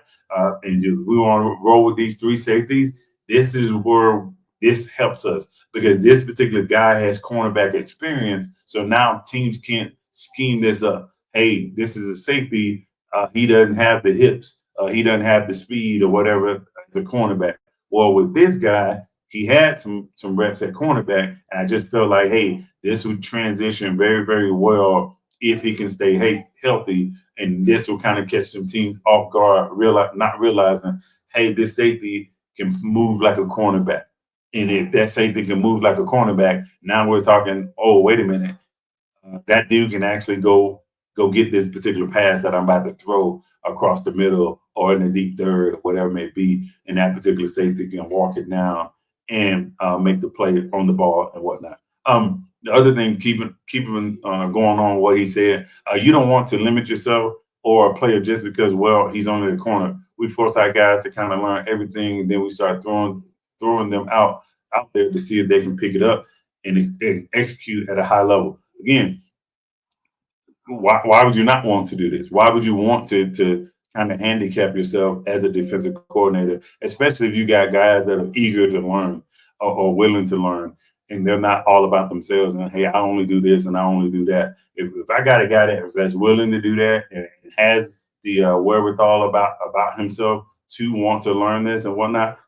we want to roll with these 3 safeties. This is where this helps us because this particular guy has cornerback experience. So now teams can't scheme this up. Hey, this is a safety. He doesn't have the hips. He doesn't have the speed or whatever the cornerback. Well, with this guy, he had some reps at cornerback, and I just felt like, hey, this would transition very, very well if he can stay healthy, and this will kind of catch some teams off guard, not realizing, hey, this safety can move like a cornerback. And if that safety can move like a cornerback, now we're talking, oh, wait a minute, that dude can actually go get this particular pass that I'm about to throw across the middle or in the deep third or whatever it may be, and that particular safety can walk it down and make the play on the ball and whatnot. The other thing, keeping going on what he said, you don't want to limit yourself or a player just because he's on the corner. We force our guys to kind of learn everything, and then we start throwing them out there to see if they can pick it up and execute at a high level. Again, why would you not want to do this? Why would you want to kind of handicap yourself as a defensive coordinator, especially if you got guys that are eager to learn or willing to learn, and they're not all about themselves and hey, I only do this and I only do that. If I got a guy that's willing to do that and has the wherewithal about himself to want to learn this and whatnot,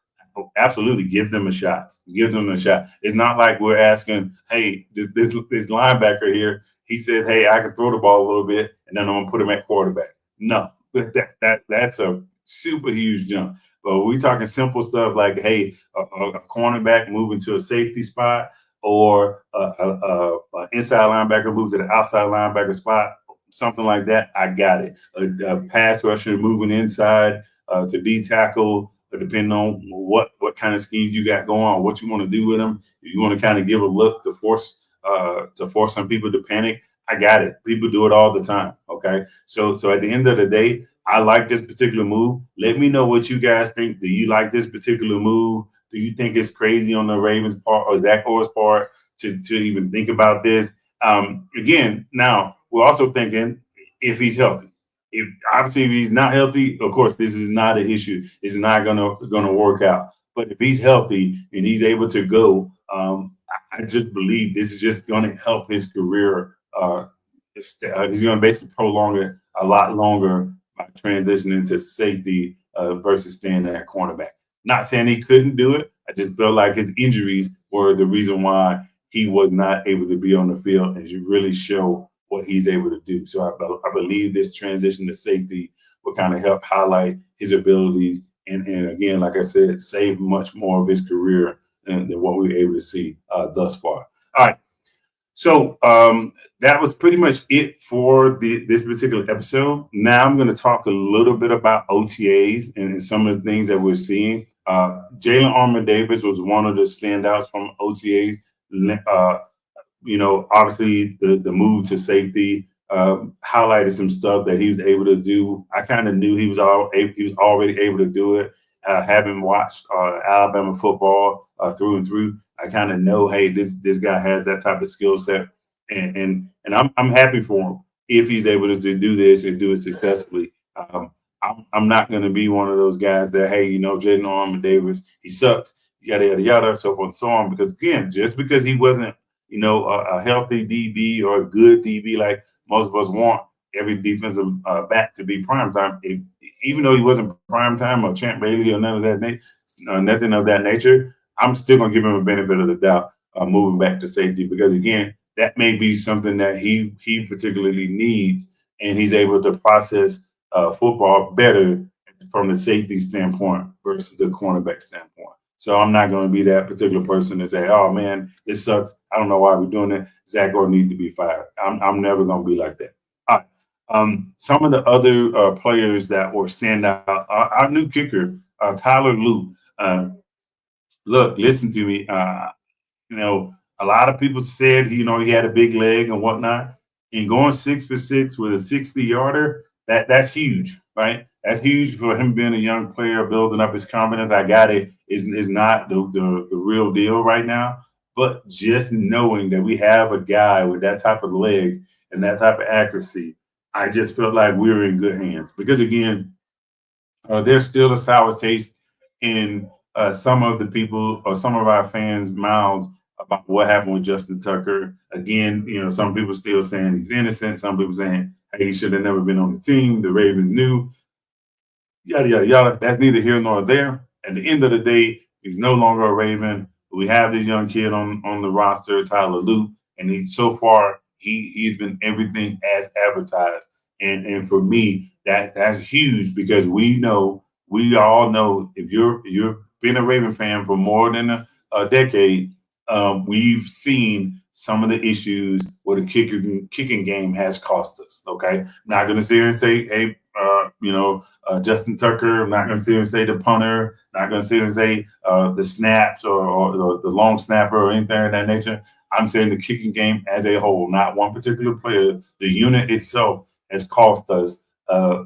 absolutely give them a shot. Give them a shot. It's not like we're asking, hey, this linebacker here, he said, hey, I can throw the ball a little bit and then I'm gonna put him at quarterback. No, that's a super huge jump. But we talking simple stuff like, hey, a cornerback moving to a safety spot or a inside linebacker move to the outside linebacker spot, something like that. I got it. A pass rusher moving inside to D tackle, depending on what kind of scheme you got going on, what you want to do with them. If you want to kind of give a look to force some people to panic, I got it. People do it all the time. Okay. So at the end of the day, I like this particular move. Let me know what you guys think. Do you like this particular move? Do you think it's crazy on the Ravens' part or Zach Orr's part to even think about this? Again, now we're also thinking if he's healthy. If obviously if he's not healthy, of course this is not an issue. It's not gonna work out. But if he's healthy and he's able to go, I just believe this is just going to help his career. He's going to basically prolong it a lot longer by transitioning to safety versus staying at cornerback. Not saying he couldn't do it. I just felt like his injuries were the reason why he was not able to be on the field and to really show what he's able to do. So I believe this transition to safety will kind of help highlight his abilities and again, like I said, save much more of his career than what we were able to see thus far. All right. So that was pretty much it for this particular episode. Now I'm going to talk a little bit about OTAs and some of the things that we're seeing. Jalen Armour Davis was one of the standouts from OTAs. Obviously the move to safety highlighted some stuff that he was able to do. I kind of knew he was already able to do it. Having watched Alabama football through and through, I kind of know, hey, this guy has that type of skill set, and I'm happy for him if he's able to do this and do it successfully. I'm not going to be one of those guys that, hey, Jaden Armour Davis, he sucks, yada yada yada, so forth and so on. Because again, just because he wasn't, a healthy DB or a good DB like most of us want every defensive back to be prime time. Even though he wasn't prime time or Champ Bailey or nothing of that nature, I'm still gonna give him a benefit of the doubt moving back to safety because again, that may be something that he particularly needs, and he's able to process football better from the safety standpoint versus the cornerback standpoint. So I'm not going to be that particular person to say, "Oh man, it sucks. I don't know why we're doing it. Zach Orr needs to be fired." I'm never going to be like that. All right. Some of the other players that were stand out, our new kicker, Tyler Luke. Look, listen to me. A lot of people said, he had a big leg and whatnot. And going 6 for 6 with a 60-yarder, that's huge, right? That's huge for him being a young player, building up his confidence. I got it. Is not the real deal right now. But just knowing that we have a guy with that type of leg and that type of accuracy, I just felt like we were in good hands. Because again, there's still a sour taste in some of the people or some of our fans' mouths about what happened with Justin Tucker. Again, some people still saying he's innocent. Some people saying, hey, he should have never been on the team. The Ravens knew, yada, yada, yada. That's neither here nor there. At the end of the day, he's no longer a Raven. We have this young kid on the roster, Tyler Luke, and he's been everything as advertised. And for me, that's huge because we all know if you've been a Raven fan for more than a decade, we've seen some of the issues where the kicking game has cost us. Okay, I'm not going to sit here and say, hey, Justin Tucker. I'm not going to sit here and say the punter. Not going to sit here and say the snaps or the long snapper or anything of that nature. I'm saying the kicking game as a whole, not one particular player. The unit itself has cost us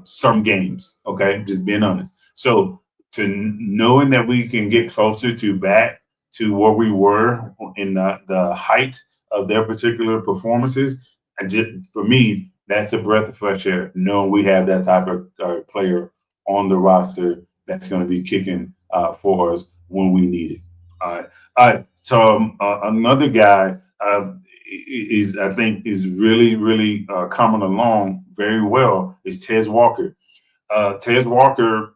some games. Okay, just being honest. So knowing that we can get closer to back to where we were in the height of their particular performances, and just for me, that's a breath of fresh air. Knowing we have that type of player on the roster that's going to be kicking for us when we need it. All right. All right. So another guy is I think is really coming along very well is Tez Walker. Tez Walker,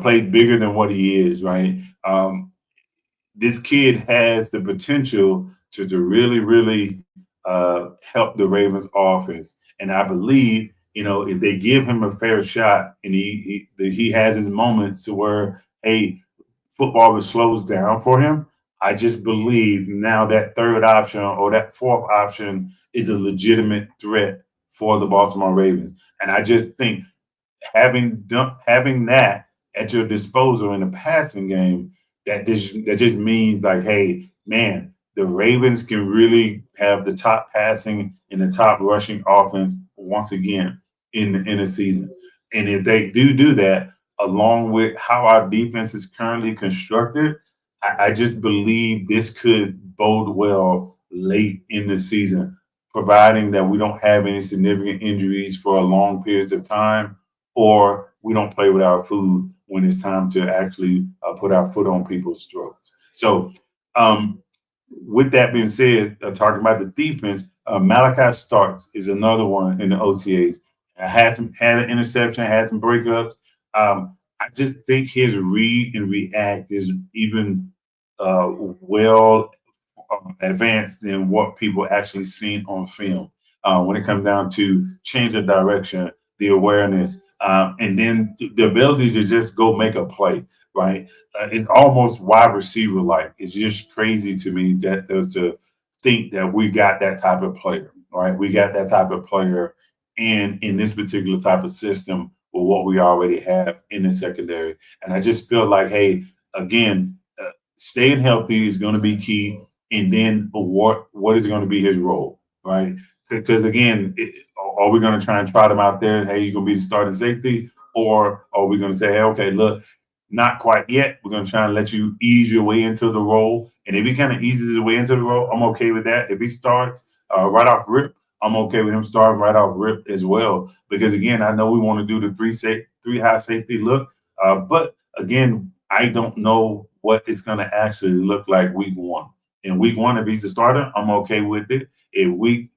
plays bigger than what he is, right? This kid has the potential to really help the Ravens offense. And I believe, if they give him a fair shot and he has his moments to where, hey, football slows down for him, I just believe now that third option or that fourth option is a legitimate threat for the Baltimore Ravens. And I just think having that at your disposal in the passing game, that just means like, hey, man, the Ravens can really have the top passing and the top rushing offense once again in the season. And if they do that, along with how our defense is currently constructed, I just believe this could bode well late in the season, providing that we don't have any significant injuries for a long periods of time, or we don't play with our food when it's time to actually put our foot on people's throats. So, with that being said, talking about the defense, Malachi Starks is another one in the OTAs. Had an interception, had some breakups. I just think his read and react is even well advanced than what people actually seen on film. When it comes down to change of direction, the awareness, and then the ability to just go make a play, right? It's almost wide receiver like. It's just crazy to me that to think that we got that type of player, right? We got that type of player in this particular type of system with what we already have in the secondary. And I just feel like, hey, again, staying healthy is going to be key. And then what is going to be his role, right? Because again, are we going to try and trot him out there? Hey, you're going to be the starting safety, or are we going to say, hey, okay, look, not quite yet. We're going to try and let you ease your way into the role. And if he kind of eases his way into the role, I'm okay with that. If he starts right off rip, I'm okay with him starting right off rip as well. Because again, I know we want to do the three high safety look, but again, I don't know what it's going to actually look like week one. In week one, if he's the starter, I'm okay with it. In week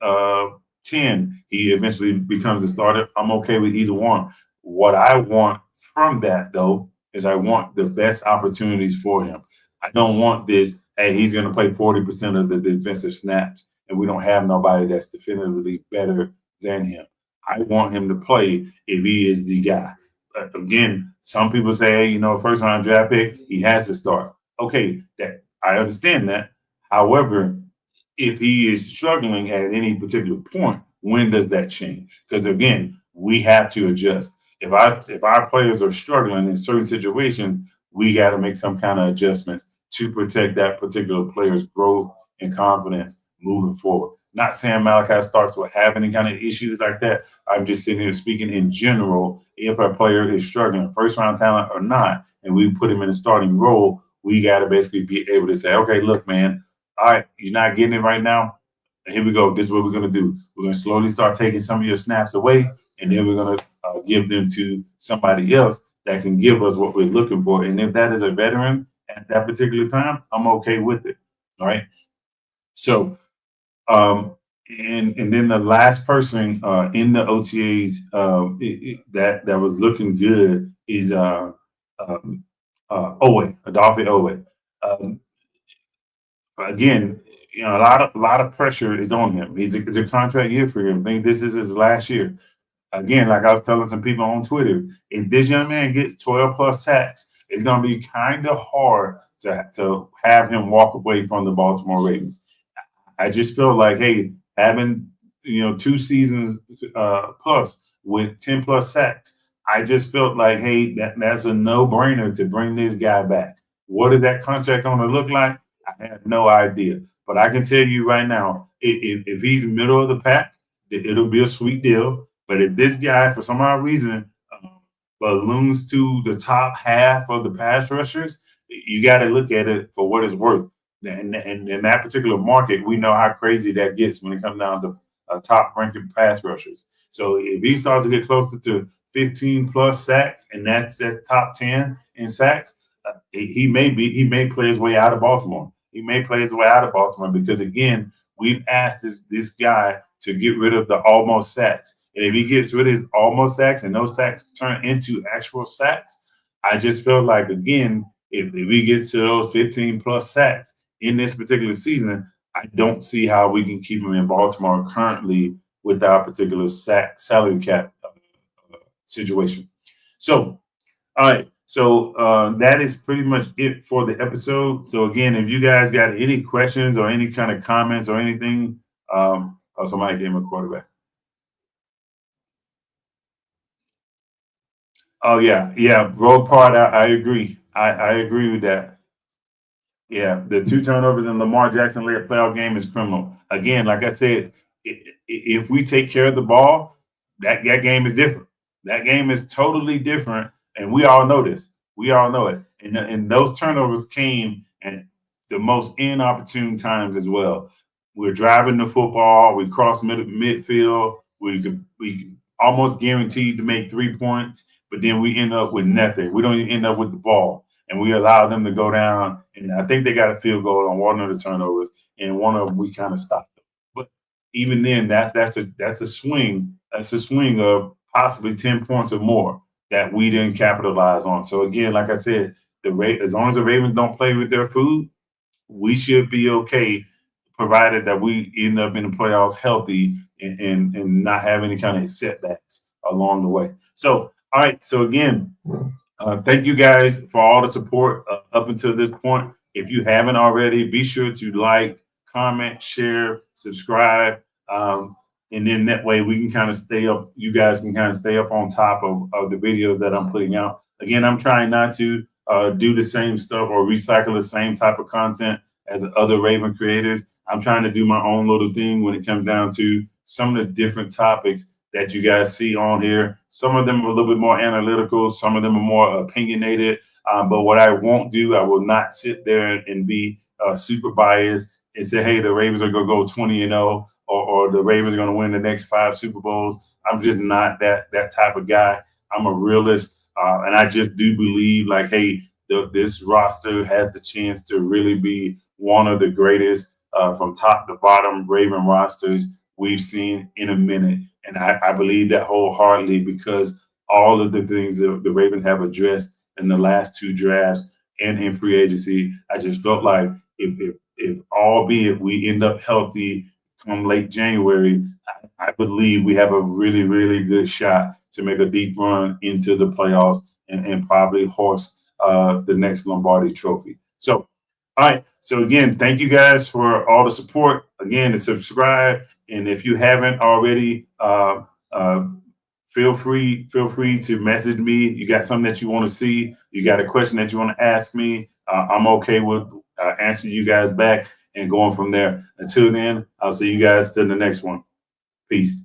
10, he eventually becomes the starter. I'm okay with either one. What I want from that, though, is I want the best opportunities for him. I don't want this, hey, he's going to play 40% of the defensive snaps, and we don't have nobody that's definitively better than him. I want him to play if he is the guy. Again, some people say, hey, first round draft pick, he has to start. Okay, that I understand that. However, if he is struggling at any particular point, when does that change? Because again, we have to adjust. If our players are struggling in certain situations, we got to make some kind of adjustments to protect that particular player's growth and confidence moving forward. Not saying Malachi Starks will have any kind of issues like that. I'm just sitting here speaking in general. If a player is struggling, first round talent or not, and we put him in a starting role, we got to basically be able to say, okay, look, man, all right, you're not getting it right now. Here we go. This is what we're going to do. We're going to slowly start taking some of your snaps away, and then we're going to give them to somebody else that can give us what we're looking for. And if that is a veteran at that particular time, I'm okay with it. All right. So, and then the last person in the OTAs that was looking good is Owe, Adolphe Owe. Um, again, a lot of pressure is on him. It's a contract year for him. I think this is his last year. Again, like I was telling some people on Twitter, if this young man gets 12 plus sacks, it's going to be kind of hard to have him walk away from the Baltimore Ravens. I just feel like, hey, having 2 seasons plus with 10 plus sacks. I just felt like, hey, that's a no-brainer to bring this guy back. What is that contract going to look like? I have no idea. But I can tell you right now, if he's middle of the pack, it'll be a sweet deal. But if this guy, for some odd reason, balloons to the top half of the pass rushers, you got to look at it for what it's worth. And in that particular market, we know how crazy that gets when it comes down to top ranking pass rushers. So if he starts to get closer to 15 plus sacks, and that's top 10 in sacks, he may play his way out of Baltimore. He may play his way out of Baltimore because again, we've asked this guy to get rid of the almost sacks. And if he gets rid of his almost sacks and those sacks turn into actual sacks, I just feel like again, if he gets to those 15 plus sacks in this particular season, I don't see how we can keep him in Baltimore currently with our particular salary cap situation. So, all right. So that is pretty much it for the episode. So again, if you guys got any questions or any kind of comments or anything, oh, somebody gave him a quarterback. Oh yeah. Road part. I agree. I agree with that. Yeah, the two turnovers in Lamar Jackson led playoff game is criminal. Again, like I said, if we take care of the ball, that game is different. That game is totally different, and we all know this. We all know it. And those turnovers came at the most inopportune times as well. We're driving the football. We cross midfield. We almost guaranteed to make 3 points, but then we end up with nothing. We don't even end up with the ball, and we allow them to go down. And I think they got a field goal on one of the turnovers, and one of them we kind of stopped them. But even then, that's a swing. That's a swing of possibly 10 points or more that we didn't capitalize on. So again, like I said, as long as the Ravens don't play with their food, we should be okay, provided that we end up in the playoffs healthy and not have any kind of setbacks along the way. So, all right. So again, thank you guys for all the support up until this point. If you haven't already, be sure to like, comment, share, subscribe. And then that way we can kind of stay up. You guys can kind of stay up on top of the videos that I'm putting out. Again, I'm trying not to do the same stuff or recycle the same type of content as other Raven creators. I'm trying to do my own little thing when it comes down to some of the different topics that you guys see on here. Some of them are a little bit more analytical. Some of them are more opinionated. But what I won't do, I will not sit there and be super biased and say, hey, the Ravens are going to go 20-0 or the Ravens are going to win the next 5 Super Bowls. I'm just not that type of guy. I'm a realist. And I just do believe like, hey, this roster has the chance to really be one of the greatest from top to bottom Raven rosters we've seen in a minute. And I believe that wholeheartedly because all of the things that the Ravens have addressed in the last 2 drafts and in free agency, I just felt like if albeit we end up healthy come late January, I believe we have a really, really good shot to make a deep run into the playoffs and probably host the next Lombardi trophy. So, all right. So again, thank you guys for all the support. Again, to subscribe, and if you haven't already, feel free to message me. You got something that you want to see, you got a question that you want to ask me. I'm okay with answering you guys back and going from there. Until then, I'll see you guys in the next one. Peace.